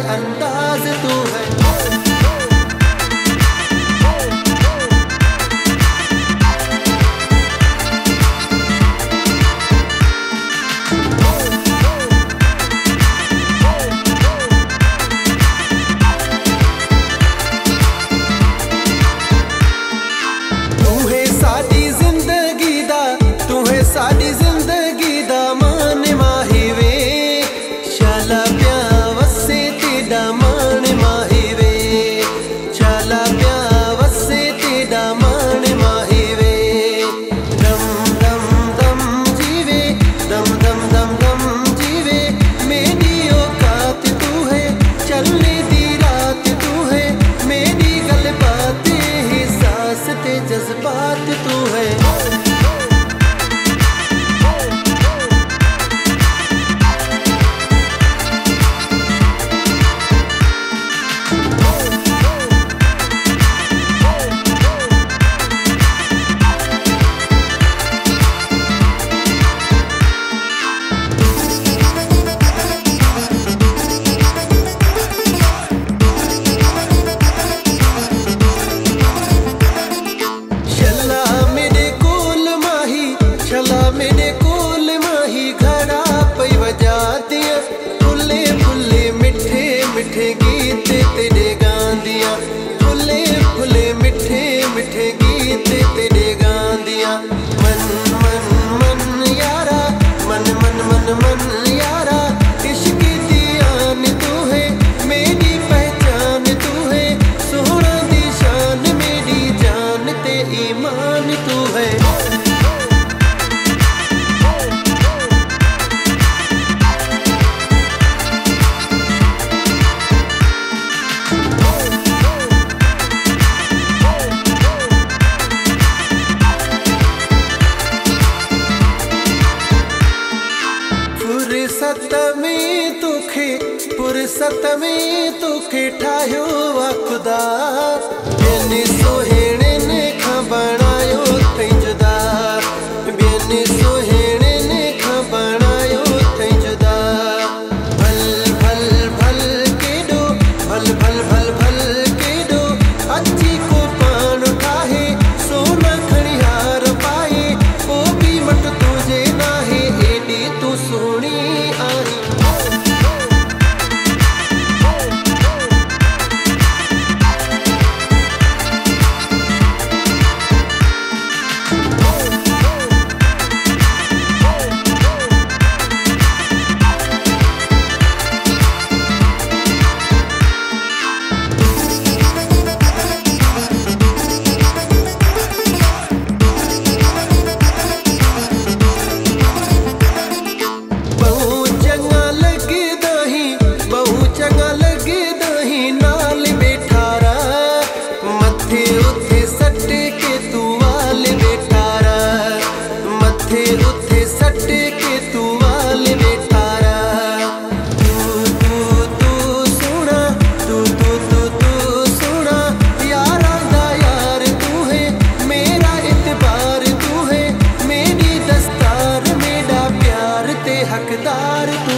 अंदाज तू है। तू है साडी जिंदगी दा, तू है साडी जिंदगी दा मान माही वे, शाला प्या वसे तेरा मान माही वे, शाला प्या वसे तेरा मान माही वे। दम दम दम जीवे, दम दम दम दम जीवे, मेरी औकात तू है, चलने दी रात तू है, मेरी गल बातें ही सांस ते जज्बात तू है। मेरे कोल माही घड़ा पई वजा दिया, फुले फुले मिठे मिठे गीत तेरे गांदिया, फुले फुले मिठे मिठे गीत तेरे गांदिया। मन मन मन यारा, मन मन मन मन यारा, इश्क दी आन तू है, मेरी पहचान तू है, सोहना दी शान मेरी जान ते ईमान तू है। फुर्सत में तुखे ठायो आ खुदा, बेने सोहेणे ने खां बनायो थई जुदा, बेने सोहेणे ने खां बनायो थई जुदा। भल भल भल केडो, भल भल भल भल केडो, अची को पान उठाहे, सोना खणिहार पाए, ओ भी मट तुझे नाहे, एडी तू सोहणी आई। हकदार तू